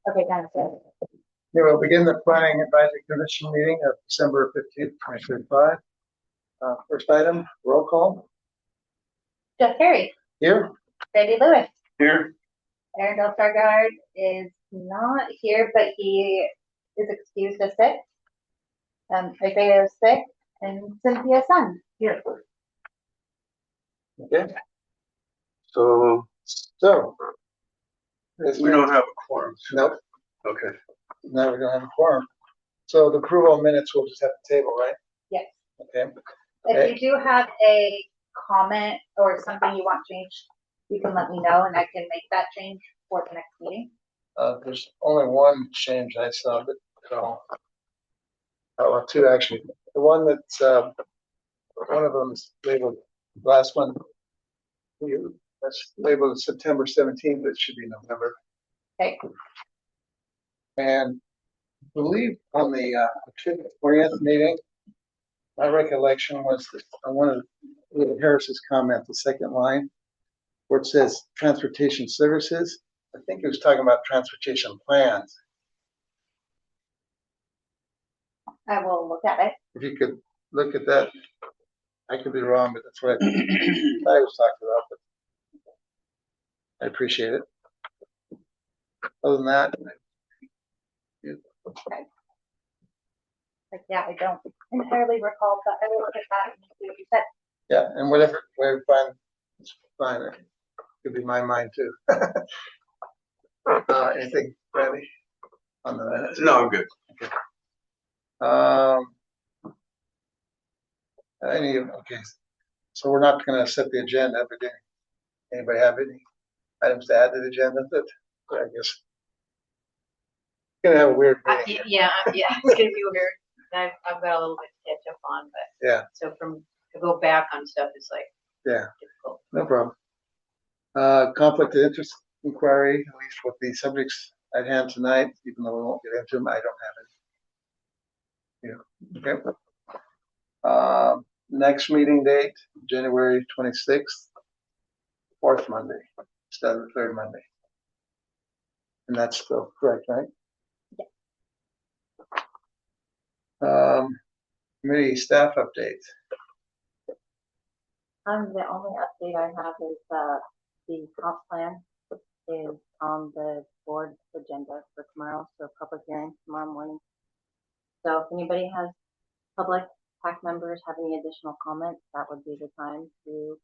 Okay, kind of. We will begin the Planning Advisory Commission meeting of December 15th, 2025. First item, roll call. Jeff Perry, Here. Randy Lewis, Here. Aaron Delfargard is not here, but he is excused as sick. Isaiah is sick, and Cynthia's son here. Okay. So we don't have a quorum. Nope. Okay. No, we don't have a quorum. So the approval of minutes we'll just have to table, right? Yes. Okay. If you do have a comment or something you want changed, you can let me know, and I can make that change for the next meeting. There's only one change I saw, but well, two actually. The one that's one of them is labeled, last one that's labeled September 17th. It should be November. Okay. And I believe on the 20th meeting, my recollection was that on one of Harris's comment, the second line, where it says transportation services, I think he was talking about transportation plans. I will look at it. If you could look at that, I could be wrong, but that's what I was talking about. But I appreciate it. Other than that, Okay. Like, yeah, I don't entirely recall, but I will look at that and see what you said. yeah, and whatever we find, it's fine. It could be my mind too. Anything, Randy, on the minutes? No, I'm good. Okay. Okay. So we're not going to set the agenda, but anybody have any items to add to the agenda? That I guess gonna have a weird meeting. Yeah, it's gonna be weird. I've got a little bit to catch up on, but yeah. So to go back on stuff is like difficult. No problem. Conflict of interest inquiry, at least with the subjects at hand tonight, even though we won't get into them, I don't have it. Yeah. Okay. Next meeting date, January 26th, fourth Monday instead of the third Monday. And that's still correct, right? Yeah. Committee staff updates. The only update I have is the comp plan is on the board agenda for tomorrow, so public hearing tomorrow morning. So if anybody has public PAC members have any additional comments, that would be the time to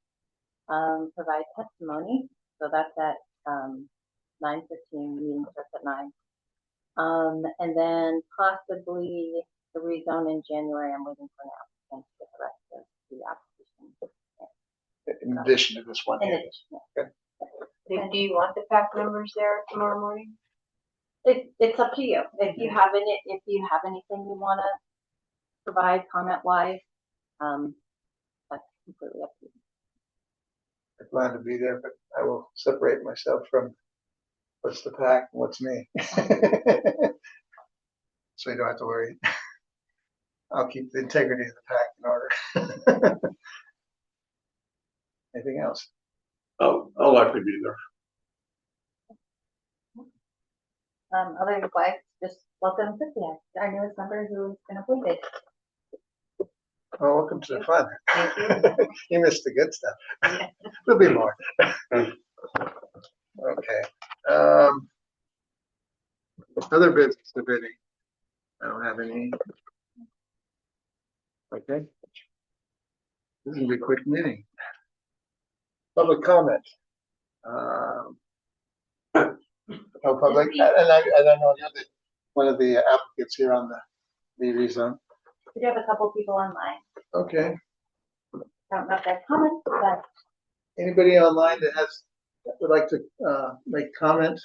provide testimony. So that's at 9:15. Meeting starts at 9. And then possibly the rezone in January. I'm waiting for now. Thanks for the rest of the application. In addition to this one. In addition. Okay. Do you want the PAC members there tomorrow morning? It's up to you. If you have anything you want to provide comment wise, that's completely up to you. I plan to be there, but I will separate myself from what's the PAC and what's me. So you don't have to worry. I'll keep the integrity of the PAC in order. Anything else? I'll likely be there. Otherwise, just welcome Cynthia, our newest member who's been appointed. Well, welcome to the fun. Thank you. You missed the good stuff. There'll be more. Okay. Other business, if any. I don't have any. Okay. This is gonna be a quick meeting. Public comment. No public, and I don't know you're one of the applicants here on the rezone. We do have a couple people online. Okay. I don't know if they have comments, but Anybody online that would like to make comment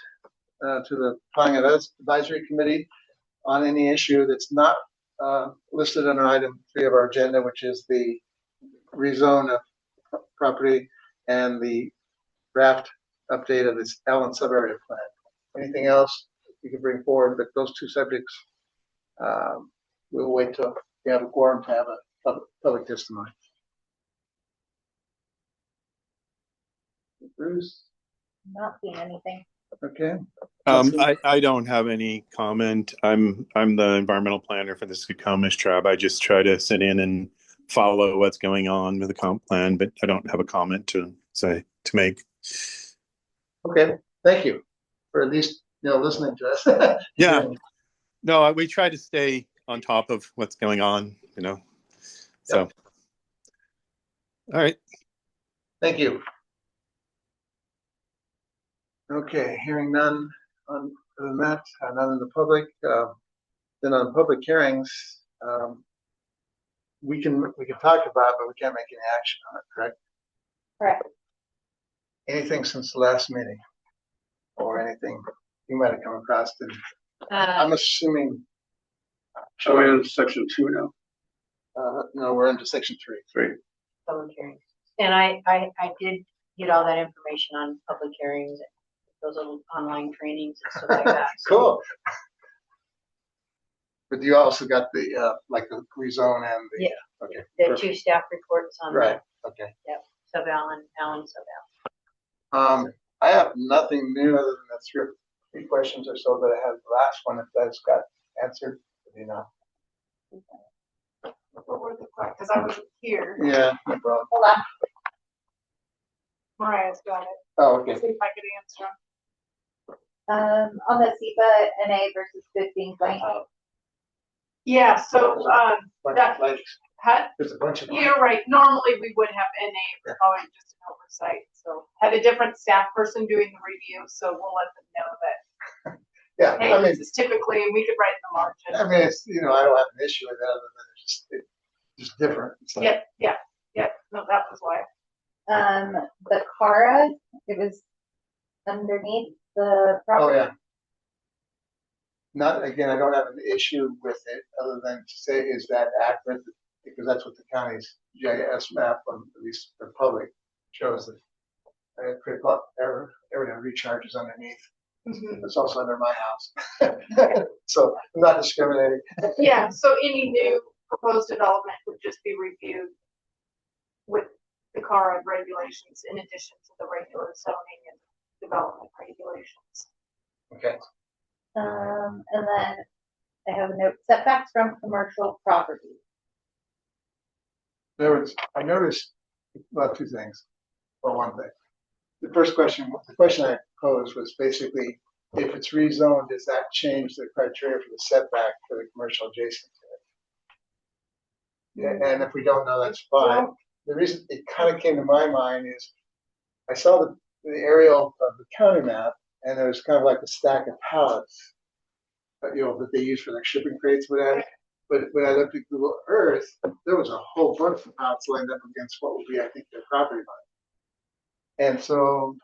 to the Planning Advisory Committee on any issue that's not listed on item 3 of our agenda, which is the rezone of property and the draft update of this Allen subarea plan. Anything else you can bring forward, but those two subjects, we'll wait till we have a quorum to have a public testimony. Bruce? not seeing anything. Okay, I don't have any comment. I'm the environmental planner for the Skokomish tribe. I just try to sit in and follow what's going on with the comp plan, but I don't have a comment to make. okay, thank you for at least, listening to us. Yeah. No, we try to stay on top of what's going on, So, Yep. All right. Thank you. Okay, hearing none on other than that, none in the public. Then on public hearings, we can talk about it, but we can't make any action on it, correct? Correct. Anything since the last meeting, or anything you might have come across? Uh, I'm assuming. Are we in section 2 now? No, we're into section 3. 3. public hearings. And I did get all that information on public hearings, those little online trainings and stuff like that. So, Cool. But you also got the like the rezone and the okay. The Perfect. 2 staff reports on Right. Okay. Sub-Al and Alan Sub-Al. I have nothing new other than the three questions or so that I had the last one. If that's got answered, What were the questions? Because I wasn't here. Yeah, no problem. Hold on. Mariah's got it. Oh, okay. See if I could answer them. On the SEPA NA versus 15.8. Yeah, so, Bunch that- of flags. There's a bunch of them. you're right. Normally we would have NA, but probably just an oversight. So had a different staff person doing the review, so we'll let them know that, Yeah, hey, I mean, this is typically, and we could write in the margin. it's I don't have an issue with that other than it's just different. It's like, Yep. No, that was why. The Cara, it was underneath the oh property. yeah. Not again. I don't have an issue with it other than to say is that accurate because that's what the county's GIS map, at least the public, shows that critical area recharges underneath. Mhm. It's also under my house, so I'm not discriminating. Yeah, so any new proposed development would just be reviewed with the CARA regulations in addition to the regular zoning and development regulations. Okay. And then I have a note, setbacks from commercial property. I noticed about 2 things. Well, one thing. The question I posed was basically, if it's rezoned, does that change the criteria for the setback for the commercial adjacent to it? Yeah, and if we don't know, that's fine. The reason it kind of came to my mind is I saw the aerial of the county map, and there was kind of like a stack of pallets, that they use for like shipping crates, whatever. But when I looked at Google Earth, there was a whole bunch of pallets lined up against what would be, I think, their property line. And so,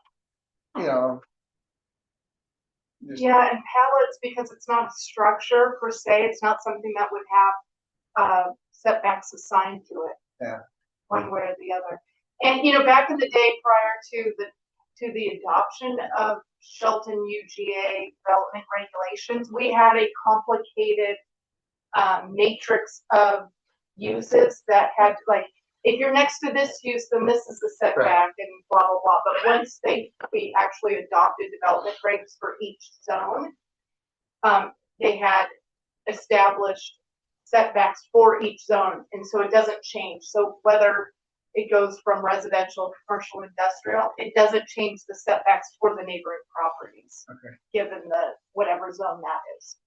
Yeah, and pallets, because it's not a structure per se, it's not something that would have setbacks assigned to it. Yeah. One way or the other. And, back in the day prior to the adoption of Shelton UGA development regulations, we had a complicated matrix of uses that had if you're next to this use, then this is the setback and blah, blah, blah. But once we actually adopted development regs for each zone, they had established setbacks for each zone. And so it doesn't change. So whether it goes from residential, commercial, industrial, it doesn't change the setbacks for the neighboring properties, given whatever zone that is.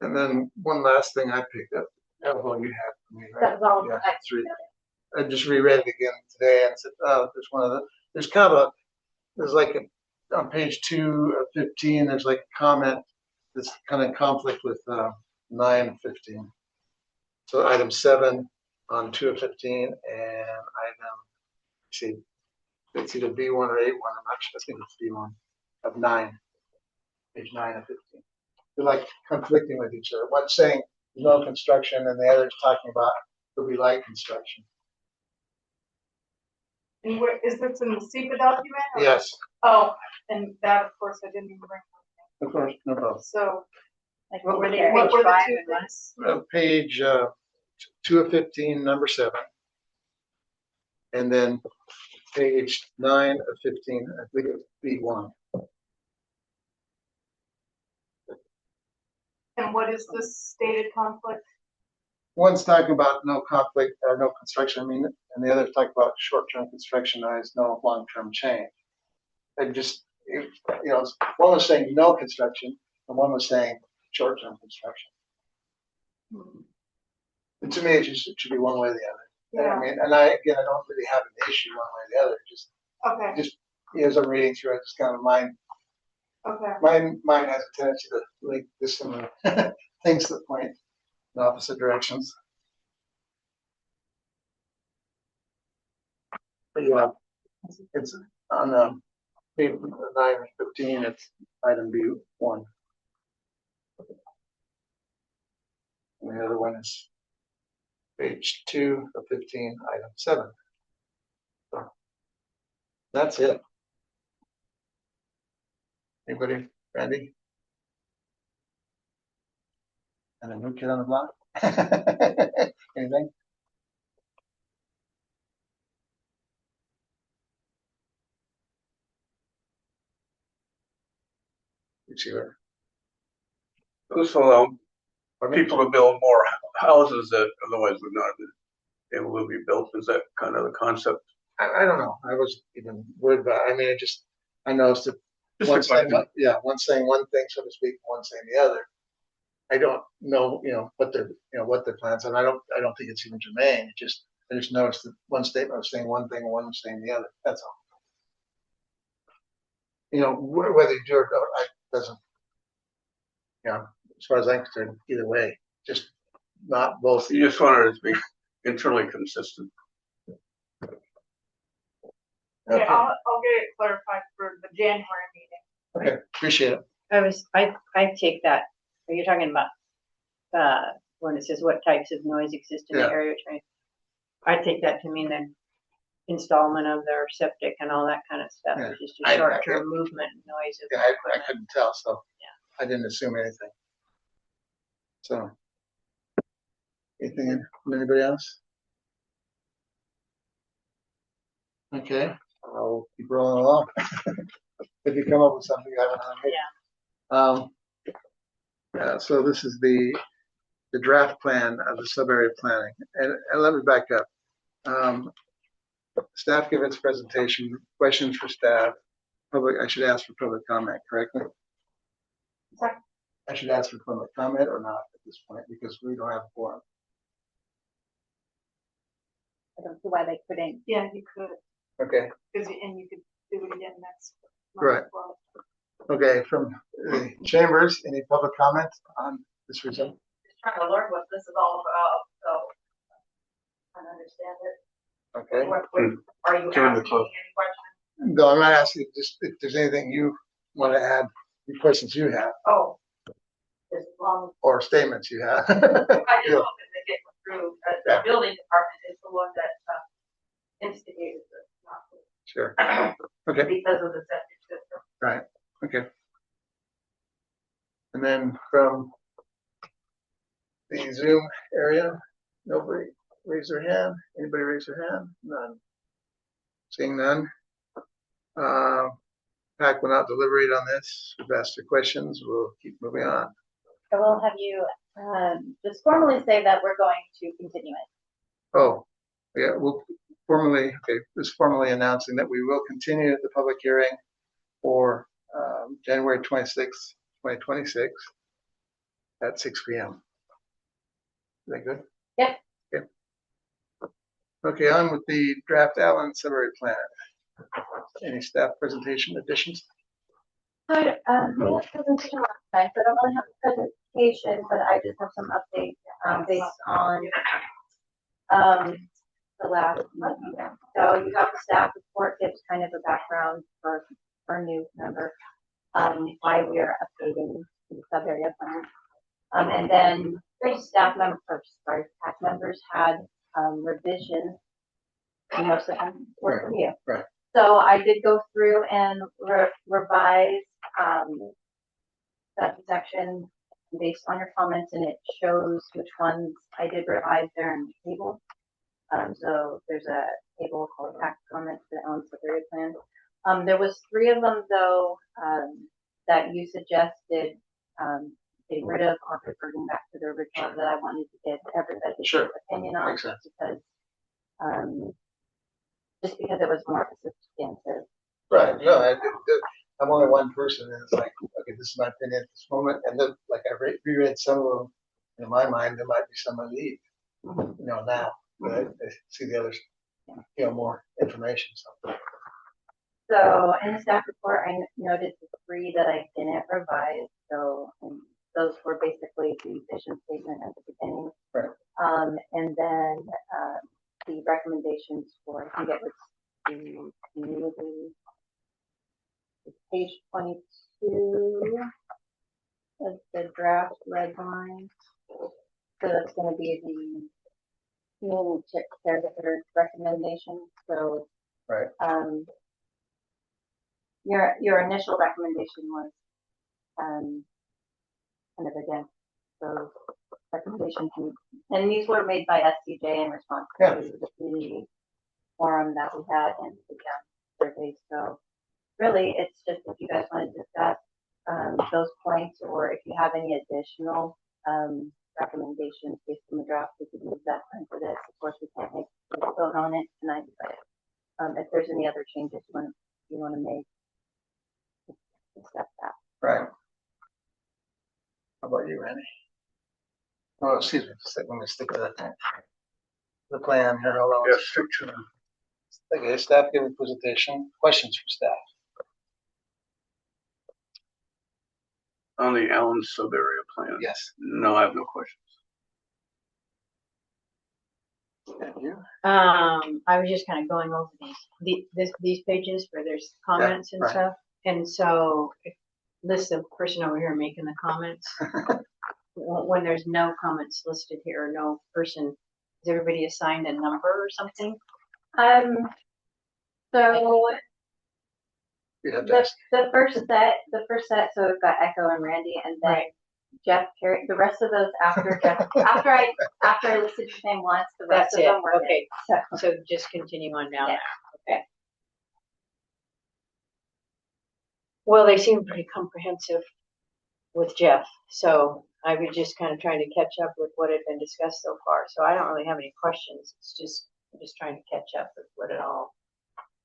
And then one last thing I picked up. Oh, you have for me, right? That was all. Yeah, I just reread it again today and said, oh, there's like on page 2 of 15, there's like a comment that's kind of in conflict with 9 of 15. So item 7 on 2 of 15 and item, it's either B1 or A1. I'm not sure. I think it's B1 of 9, page 9 of 15. They're like conflicting with each other. One's saying no construction and the other's talking about there'll be light construction. And is this in the SEPA document? Or? Yes. Oh, and that, of course, I didn't even bring. Of course, no problem. So, Like, What were were they what page were the 5 two and 1? things? Page 2 of 15, number 7. And then page 9 of 15, I think it's B1. And what is this stated conflict? One's talking about no conflict or no construction, I mean, and the other's talking about short-term construction noise, no long-term change. And just, one was saying no construction, and one was saying short-term construction. And to me, it should be one way or the other. And I mean, and I don't really have an issue one way or the other. Just as I'm reading through it, just kind of mine has a tendency to link dissimilar things that point in opposite directions. But yeah, it's on page 9 of 15. It's item B1, and the other one is page 2 of 15, item 7. So that's it. Anybody, Randy? And a new kid on the block? Anything? You see her? This will allow Pardon me? people to build more houses that otherwise would not be able to be built. Is that kind of the concept? I don't know. I was even worried about it. I mean, I noticed that Just one a saying, question. one saying one thing, so to speak, one saying the other. I don't know, what their plans are. I don't think it's even germane. I just noticed that one statement was saying one thing, and one was saying the other. That's all. Whether you do or don't, doesn't, as far as I'm concerned, either way, just not both. You just wanted it to be internally consistent. Okay, I'll get it clarified for the January meeting. Okay, appreciate it. I take that, are you talking about, when it says what types of noise exist in the Yeah. area? I take that to mean the installment of their septic and all that kind of stuff, Yeah. which is just short-term movement noise. Yeah, I couldn't tell, so I didn't assume anything. So, anything from anybody else? Okay, I'll keep rolling along. If you come up with something, I don't know. Yeah. So this is the draft plan of the sub-area planning, and let me back up. Staff give its presentation. Questions for staff. I should ask for public comment, correctly? Sorry? I should ask for public comment or not at this point because we don't have a forum. I don't see why they couldn't. Yeah, you could, Okay. and you could do it again next month. Right. as well. Okay, from the chambers, any public comment on this result? Just trying to learn what this is all about, so I understand it. Okay. Are you Turn the asking clock. me any questions? No, I'm not asking, just if there's anything you want to add, any questions you have, Oh, as long or statements you have. as I just Yeah. hope that they get approved, Yeah. the building department is the one that instigated this, not Sure. Okay. because of the septic system. Right. Okay. And then from the Zoom area, nobody raise their hand. Anybody raise their hand? None. Seeing none. PAC will not deliberate on this. We've asked your questions. We'll keep moving on. I will have you just formally say that we're going to continue it. Oh, yeah, we'll this formally announcing that we will continue the public hearing for January 26th, 2026 at 6 p.m. Is that good? Yep. Okay. Okay, on with the draft Allen summary plan. Any staff presentation additions? Hi, we had a presentation last night, so I don't really have a presentation, but I just have some updates based on the last meeting. So you got the staff report, gives kind of a background for new member, why we are updating the sub-area plan. And then three staff members, PAC members had revisions, and most of them were from you. Right. So I did go through and revise that section based on your comments, and it shows which ones I did revise there in the table. So there's a table called PAC comments for the Allen Sudbury plan. There was 3 of them though, that you suggested, getting rid of or reverting back to the original that I wanted to get everybody's Sure. opinion on. Makes sense. Because, just because it was more substantive. Right, no, I'm only one person, and it's like, okay, this is my opinion at this moment, and then, like, I reread some of them, in my mind, there might be some I leave, now, but I see the others, more information, so. So in the staff report, I noted the 3 that I didn't revise. So those were basically the vision statement at the beginning. Right. And then the recommendations for, I think it was the community, it's page 22 of the draft red line. So that's going to be the community caregiver recommendation. So Right. Your initial recommendation was kind of against those recommendations, and these were made by SCJ in response to the community forum that we had and the survey. So really, it's just if you guys want to discuss those points, or if you have any additional recommendations based on the draft, we could use that time for this. Of course, we can't make a vote on it tonight, but if there's any other changes you want to make, discuss that. Right. How about you, Randy? Oh, excuse me, let me stick to that. The plan here, hold on. Yeah, stick to them. Okay, staff giving presentation, questions for staff. On the Allen sub-area plan. Yes. No, I have no questions. And you? I was just kind of going over these pages where there's comments and right. stuff. And so list the person over here making the comments. When there's no comments listed here, or no person, is everybody assigned a number or something? So You have to ask. the first set, so we've got Echo and Randy, and then Jeff Carey. The rest of those after Jeff, after I listed your name once, the rest That's of them were okay. it, So just continue on down Yeah. there. Okay. Well, they seem pretty comprehensive with Jeff, so I was just kind of trying to catch up with what had been discussed so far. So I don't really have any questions. It's just I'm just trying to catch up with what it all.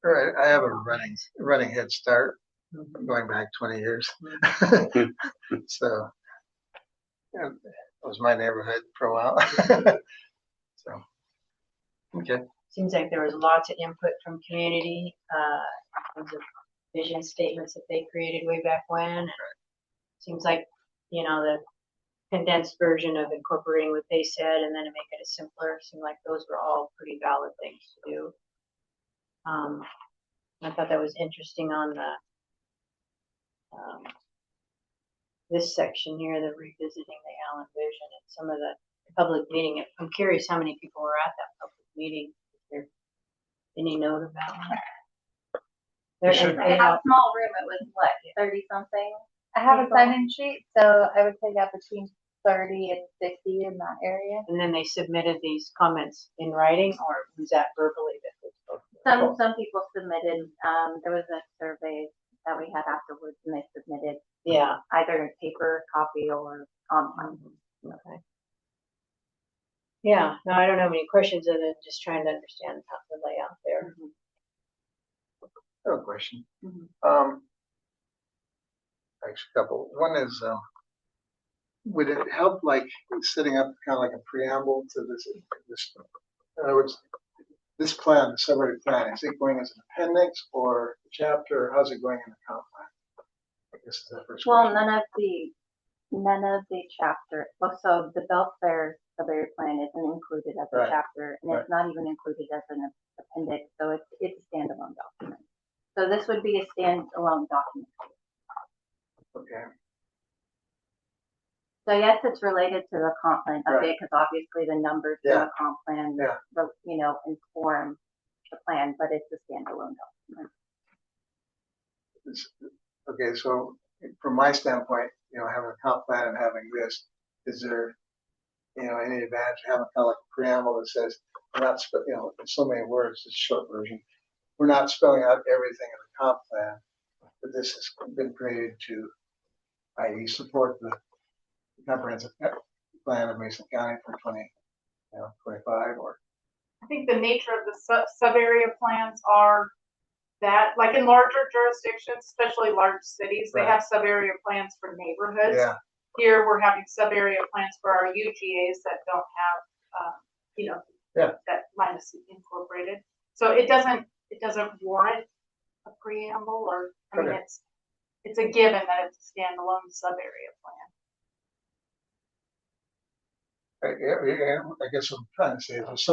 All right, I have a running head start, going back 20 years. So, it was my neighborhood for a while. So, okay. Seems like there was lots of input from community, in terms of vision statements that they created way back when. Seems like, the condensed version of incorporating what they said and then to make it simpler, seemed like those were all pretty valid things to do. I thought that was interesting on the this section here, the revisiting the Allen vision and some of the public meeting. I'm curious how many people were at that public meeting. Is there any note of that one? in a small room. It was what, 30 something. I have a sign-in sheet, so I would say between 30 and 50 in that area. And then they submitted these comments in writing, or was that verbally that they spoke? Some people submitted. There was a survey that we had afterwards, and they submitted either a paper copy or online. Okay. Yeah, no, I don't have any questions other than just trying to understand how the layout there. I have a question. Mm-hmm. Actually, a couple. One is, would it help, like, setting up kind of like a preamble to this? In other words, this plan, the summary plan, is it going as an appendix or a chapter, or how's it going in the comp plan? I guess is the first Well, question. none of the chapter. Well, so the Belt Fair suburban plan isn't included as a Right. chapter, and it's not even included as an appendix. So it's a standalone document. So this would be a standalone document. Okay. So yes, it's related to the comp plan update Right. because obviously the numbers in the comp plan, inform the plan, but it's a standalone document. Okay, so from my standpoint, having a comp plan and having this, is there any advantage of having kind of like a preamble that says, we're not, in so many words, it's a short version. We're not spelling out everything in the comp plan, but this has been created to, i.e. support the comprehensive plan of Mason County for 25 or. I think the nature of the sub-area plans are that, like in larger jurisdictions, especially large cities, they Right. have sub-area plans for neighborhoods. Yeah. Here, we're having sub-area plans for our UGAs that don't have, Yeah. that minus incorporated. So it doesn't warrant a preamble or, I mean, Okay. it's a given that it's a standalone sub-area plan. I guess what I'm trying to say is there's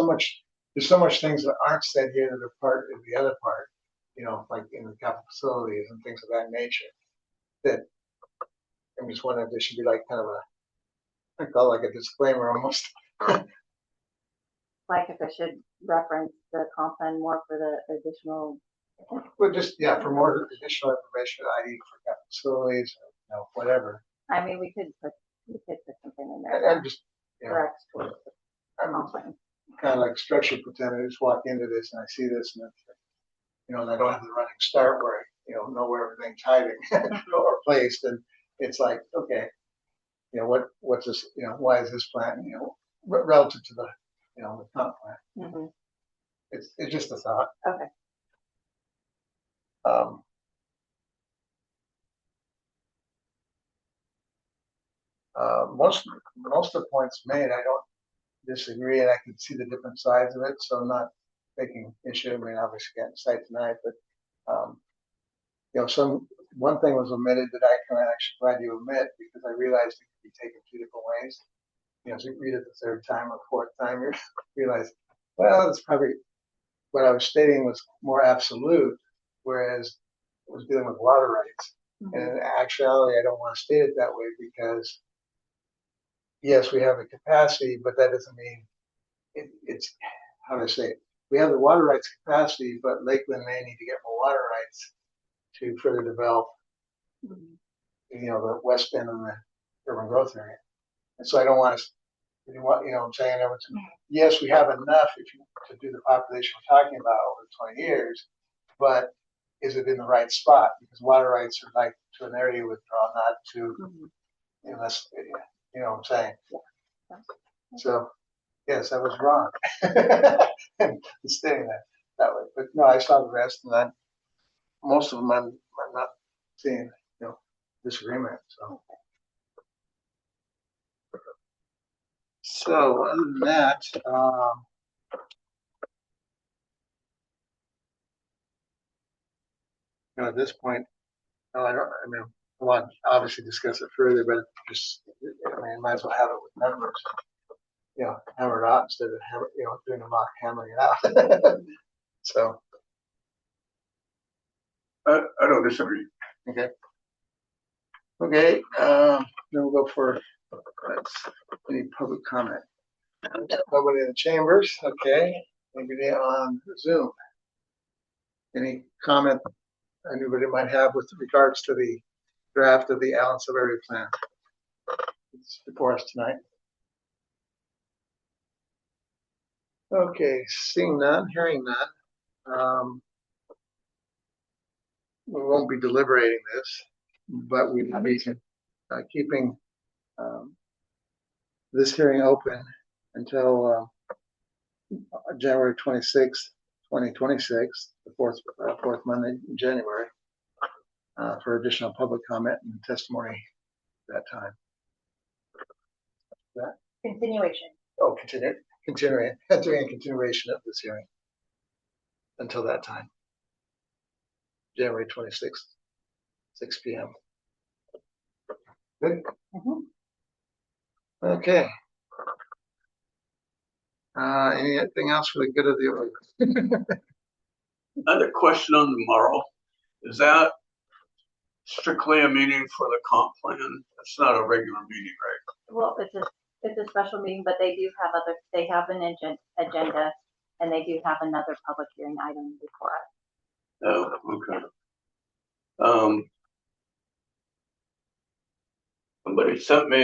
so much things that aren't said here that are part of the other part, like in the capital facilities and things of that nature, that I'm just wondering if there should be like kind of I call it like a disclaimer almost. Like if I should reference the comp plan more for the additional. But just, for more additional information, i.e. for capital facilities, whatever. I mean, we could put something in there. I'm just, Direct towards the I'm comp plan. kind of like structured pretend I just walk into this and I see this and and I don't have the running start where I know where everything's hiding or placed, and it's like, okay, what's this, why is this plan, relative to the the comp plan. Mm-hmm. It's just a thought. Okay. Most of the points made, I don't disagree, and I can see the different sides of it, so I'm not taking issue. I mean, obviously can't decide tonight, but one thing was omitted that I kind of actually glad you omit, because I realized it could be taken two different ways. As you read it the third time or fourth time, you realize, well, it's probably what I was stating was more absolute, whereas it was dealing with water rights. Mm-hmm. And in actuality, I don't want to state it that way because, yes, we have the capacity, but that doesn't mean it's, how do I say it? We have the water rights capacity, but Lakeland may need to get more water rights to further develop, the west end of the urban growth area. And so I don't want to, what I'm saying, yes, we have enough to do the population we're talking about over 20 years, but is it in the right spot? Because water rights are like to an area withdrawal, not to, unless, what I'm saying. Yeah. So, yes, I was wrong in stating that way. But no, I saw the rest, and most of them I'm not seeing, disagreement. So other than that, at this point, I want to obviously discuss it further, but might as well have it with numbers, hammer it out instead of doing a mock hammering it out. So I don't disagree. okay. Then we'll go for any public comment. Nobody in the chambers. Okay. Anybody on Zoom? Any comment anybody might have with regards to the draft of the Allen Sub-Area Plan? It's before us tonight. Okay, seeing none, hearing none. We won't be deliberating this, but we will be keeping this hearing open until January 26th, 2026, the fourth Monday in January, for additional public comment and testimony at that time. Continuation. Oh, continuation of this hearing until that time, January 26th, 6 p.m. Good. Mm-hmm. Okay. Anything else for the good of the order? Another question on the Morrow. Is that strictly a meeting for the comp plan? It's not a regular meeting, right? Well, it's a special meeting, but they do have they have an agenda, and they do have another public hearing item before us. Oh, okay. Somebody sent me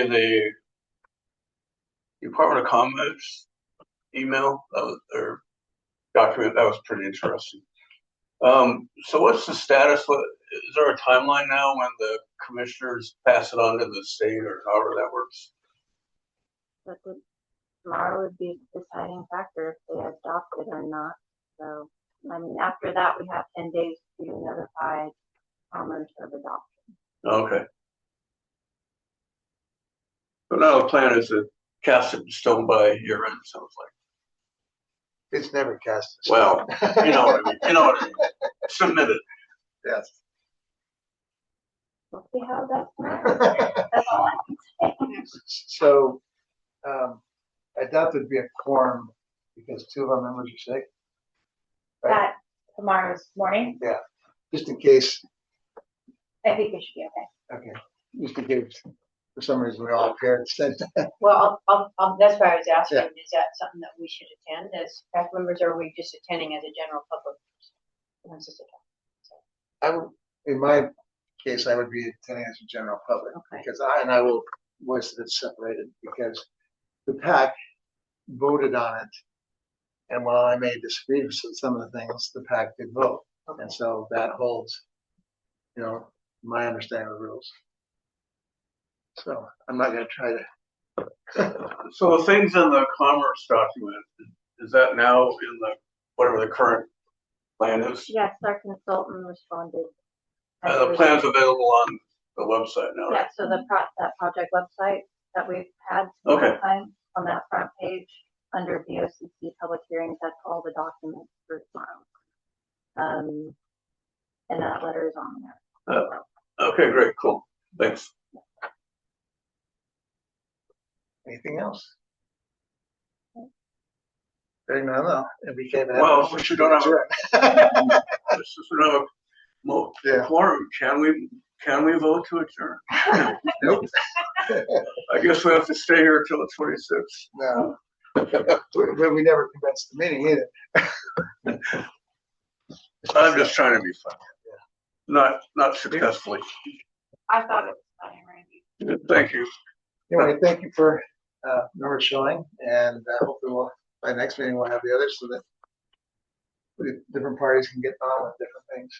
Department of Commerce email or document. That was pretty interesting. So what's the status? Is there a timeline now when the commissioners pass it on to the state or however that works? But tomorrow would be the deciding factor if they adopt it or not. So, I mean, after that, we have 10 days to notify Commerce of adoption. Okay. But now the plan is to cast it in stone by year end, sounds like. It's never cast. Well, you know what I mean. You know what I mean. Submit it. Yes. We'll see how that's all I can say. So, I doubt there'd be a quorum because two of our members are sick. That tomorrow's morning, Just in case, I think it should be okay. okay, just in case for some reason we all appear at the same time. Well, that's why I was asking, Yeah. is that something that we should attend as PAC members, or are we just attending as a general public? Once it's a- I would, in my case, I would be attending as a general public Okay. because I will voice that it's separated because the PAC voted on it. And while I may disagree with some of the things, the PAC did vote. And so that holds, my understanding of the rules. So I'm not going to try to. So the things in the commerce document, is that now in the, whatever the current plan is? Yes, our consultant responded. And the plan's available on the website now, right? Yeah, so that project website that we've had Okay. time on that front page under VOCC public hearings, that's all the documents for tomorrow. And that letter is on there. Okay, great, cool. Thanks. Anything else? Very no. And we can't have. Well, we should don't have This is another Yeah. quorum. Can we vote to adjourn? Nope. I guess we have to stay here till the 26th. No. But we never commenced the meeting either. I'm just trying to be fun. Not successfully. I thought it was funny, Randy. Thank you. Anyway, thank you for members showing, and hopefully by next meeting we'll have the others so that the different parties can get on with different things.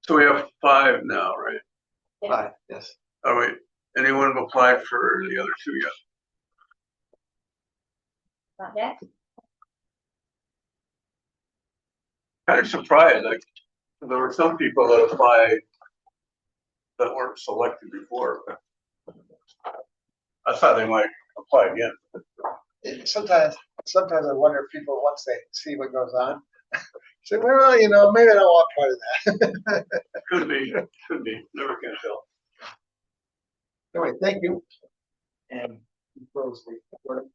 So we have 5 now, right? So, bye. Yes. Oh wait, anyone have applied for the other 2 yet? Not yet? Kind of surprised. Like, there were some people that applied that weren't selected before. I thought they might apply again. Sometimes I wonder if people, once they see what goes on, say, well, maybe I don't want part of that. Could be, never can tell. Anyway, thank you. And close the recording.